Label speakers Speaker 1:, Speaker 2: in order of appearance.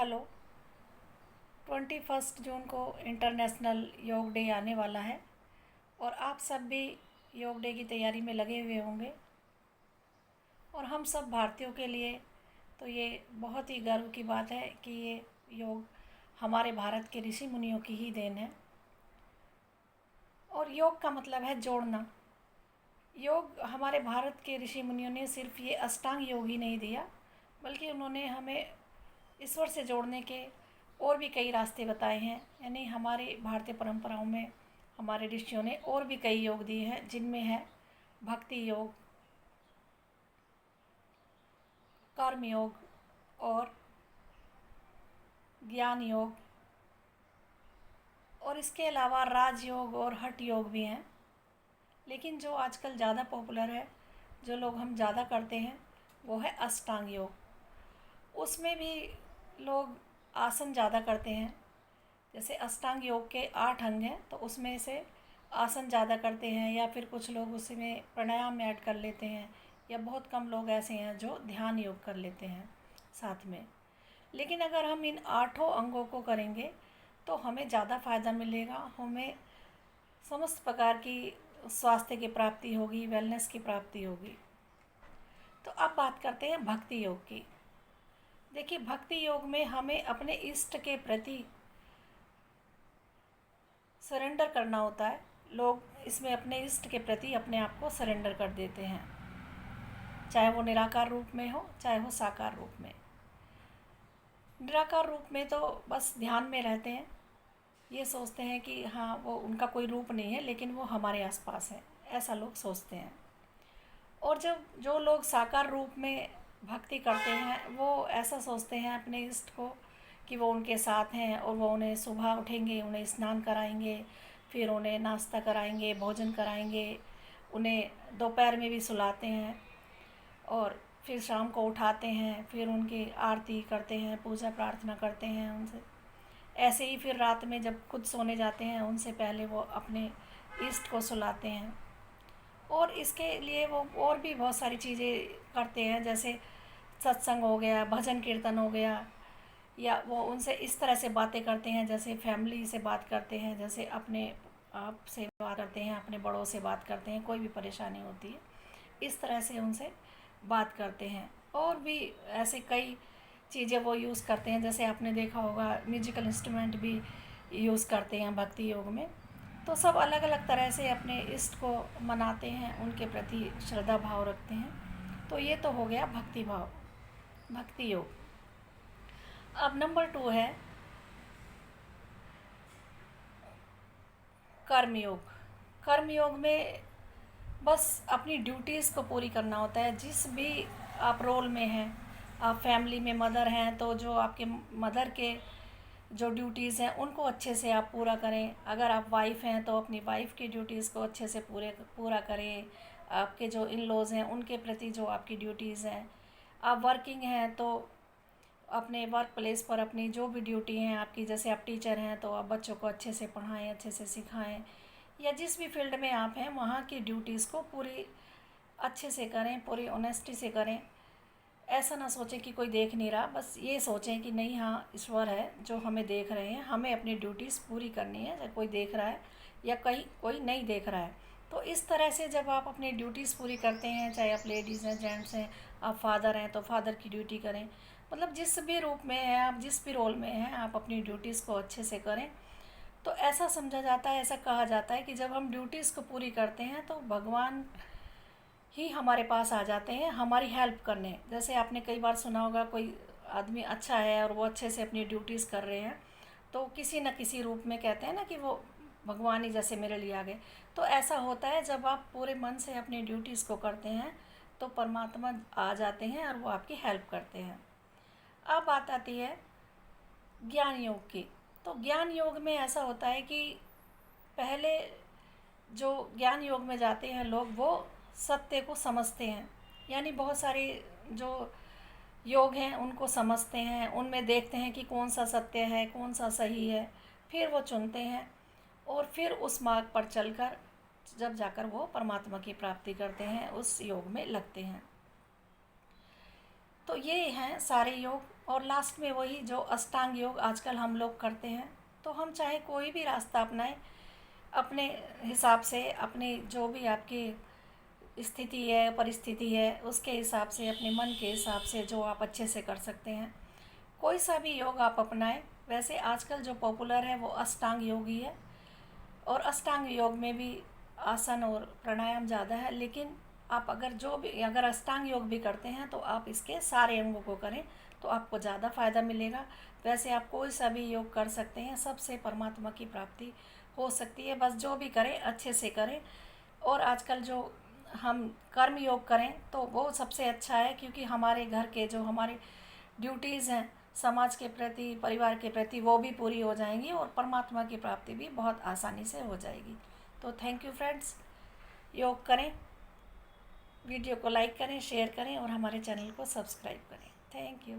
Speaker 1: Hello. 21 जून को international योग day आने वाला है और आप सब भी योग डे की तैयारी में लगे हुए होंगे। और हम सब भारतीयों के लिए तो ये बहुत ही गर्व की बात है कि ये योग हमारे भारत के ऋषि मुनियों की ही देन है। और योग का मतलब है जोड़ना। योग हमारे भारत के ऋषि मुनियों ने सिर्फ ये अष्टांग योग ही नहीं दिया, बल्कि उन्होंने हमें ईश्वर से जोड़ने के और भी कई रास्ते बताए हैं। यानी हमारी भारतीय परंपराओं में हमारे ऋषियों ने और भी कई योग दिए हैं, जिनमें है भक्ति योग, कर्म योग और ज्ञान योग, और इसके अलावा राजयोग और हठ योग भी हैं। लेकिन जो आजकल ज़्यादा पॉपुलर है, जो लोग हम ज़्यादा करते हैं, वो है अष्टांग योग। उसमें भी लोग आसन ज़्यादा करते हैं। जैसे अष्टांग योग के 8 अंग हैं, तो उसमें से आसन ज़्यादा करते हैं, या फिर कुछ लोग उसमें प्राणायाम ऐड कर लेते हैं, या बहुत कम लोग ऐसे हैं जो ध्यान योग कर लेते हैं साथ में। लेकिन अगर हम इन 8 अंगों को करेंगे तो हमें ज़्यादा फ़ायदा मिलेगा, हमें समस्त प्रकार की स्वास्थ्य की प्राप्ति होगी, वेलनेस की प्राप्ति होगी। तो अब बात करते हैं भक्ति योग की। देखिए, भक्ति योग में हमें अपने इष्ट के प्रति सरेंडर करना होता है। लोग इसमें अपने इष्ट के प्रति अपने आप को सरेंडर कर देते हैं, चाहे वो निराकार रूप में हो, चाहे वो साकार रूप में। निराकार रूप में तो बस ध्यान में रहते हैं, ये सोचते हैं कि हाँ, वो उनका कोई रूप नहीं है, लेकिन वो हमारे आसपास है, ऐसा लोग सोचते हैं। और जब जो लोग साकार रूप में भक्ति करते हैं, वो ऐसा सोचते हैं अपने इष्ट को कि वो उनके साथ हैं, और वो उन्हें सुबह उठेंगे, उन्हें स्नान कराएंगे, फिर उन्हें नाश्ता कराएंगे, भोजन कराएंगे, उन्हें दोपहर में भी सुलाते हैं, और फिर शाम को उठाते हैं, फिर उनकी आरती करते हैं, पूजा प्रार्थना करते हैं उनसे। ऐसे ही फिर रात में जब खुद सोने जाते हैं, उनसे पहले वो अपने इष्ट को सुलाते हैं। और इसके लिए वो और भी बहुत सारी चीज़ें करते हैं, जैसे सत्संग हो गया, भजन कीर्तन हो गया, या वो उनसे इस तरह से बातें करते हैं जैसे फैमिली से बात करते हैं, जैसे अपने आप से बात करते हैं, अपने बड़ों से बात करते हैं, कोई भी परेशानी होती है इस तरह से उनसे बात करते हैं। और भी ऐसे कई चीज़ें वो यूज़ करते हैं, जैसे आपने देखा होगा म्यूजिकल इंस्ट्रूमेंट भी यूज़ करते हैं भक्ति योग में। तो सब अलग अलग तरह से अपने इष्ट को मनाते हैं, उनके प्रति श्रद्धा भाव रखते हैं। तो ये तो हो गया भक्ति भाव, भक्ति योग। अब नंबर 2 है कर्मयोग। कर्मयोग में बस अपनी ड्यूटीज़ को पूरी करना होता है। जिस भी आप रोल में हैं, आप फैमिली में मदर हैं तो जो आपके मदर के जो ड्यूटीज़ हैं उनको अच्छे से आप पूरा करें। अगर आप वाइफ़ हैं तो अपनी वाइफ़ की ड्यूटीज़ को अच्छे से पूरा करें। आपके जो इन लॉज़ हैं उनके प्रति जो आपकी ड्यूटीज़ हैं। आप वर्किंग हैं तो अपने वर्क प्लेस पर अपनी जो भी ड्यूटी हैं आपकी, जैसे आप टीचर हैं तो आप बच्चों को अच्छे से पढ़ाएं, अच्छे से सिखाएं, या जिस भी फील्ड में आप हैं वहाँ की ड्यूटीज़ को पूरी अच्छे से करें, पूरी ऑनेस्टी से करें। ऐसा ना सोचें कि कोई देख नहीं रहा, बस ये सोचें कि नहीं, हाँ, ईश्वर है जो हमें देख रहे हैं, हमें अपनी ड्यूटीज़ पूरी करनी है, चाहे कोई देख रहा है या कहीं कोई नहीं देख रहा है। तो इस तरह से जब आप अपनी ड्यूटीज़ पूरी करते हैं, चाहे आप लेडीज़ हैं, जेंट्स हैं, आप फादर हैं तो फादर की ड्यूटी करें, मतलब जिस भी रूप में हैं आप, जिस भी रोल में हैं, आप अपनी ड्यूटीज़ को अच्छे से करें। तो ऐसा समझा जाता है, ऐसा कहा जाता है कि जब हम ड्यूटीज़ को पूरी करते हैं तो भगवान ही हमारे पास आ जाते हैं हमारी हेल्प करने। जैसे आपने कई बार सुना होगा, कोई आदमी अच्छा है और वो अच्छे से अपनी ड्यूटीज़ कर रहे हैं, तो किसी न किसी रूप में कहते हैं ना कि वो भगवान ही जैसे मेरे लिए आ गए। तो ऐसा होता है, जब आप पूरे मन से अपनी ड्यूटीज़ को करते हैं तो परमात्मा आ जाते हैं और वो आपकी हेल्प करते हैं। अब बात आती है ज्ञान योग की। तो ज्ञान योग में ऐसा होता है कि पहले जो ज्ञान योग में जाते हैं लोग, वो सत्य को समझते हैं, यानी बहुत सारे जो योग हैं उनको समझते हैं, उनमें देखते हैं कि कौन सा सत्य है, कौन सा सही है, फिर वो चुनते हैं और फिर उस मार्ग पर चलकर जब जाकर वो परमात्मा की प्राप्ति करते हैं, उस योग में लगते हैं। तो ये हैं सारे योग। और लास्ट में वही जो अष्टांग योग आजकल हम लोग करते हैं। तो हम चाहे कोई भी रास्ता अपनाएं, अपने हिसाब से, अपने जो भी आपकी स्थिति है, परिस्थिति है, उसके हिसाब से, अपने मन के हिसाब से जो आप अच्छे से कर सकते हैं, कोई सा भी योग आप अपनाएं। वैसे आजकल जो पॉपुलर है वो अष्टांग योग ही है, और अष्टांग योग में भी आसन और प्राणायाम ज़्यादा है। लेकिन आप अगर अष्टांग योग भी करते हैं तो आप इसके सारे अंगों को करें तो आपको ज़्यादा फ़ायदा मिलेगा। वैसे आप कोई सा भी योग कर सकते हैं, सबसे परमात्मा की प्राप्ति हो सकती है। बस जो भी करें अच्छे से करें। और आजकल जो हम कर्म योग करें तो वो सबसे अच्छा है, क्योंकि हमारे घर के जो हमारे ड्यूटीज़ हैं समाज के प्रति, परिवार के प्रति, वो भी पूरी हो जाएंगी और परमात्मा की प्राप्ति भी बहुत आसानी से हो जाएगी। तो थैंक यू फ्रेंड्स। योग करें, वीडियो को लाइक करें, शेयर करें और हमारे चैनल को सब्सक्राइब करें। Thank you.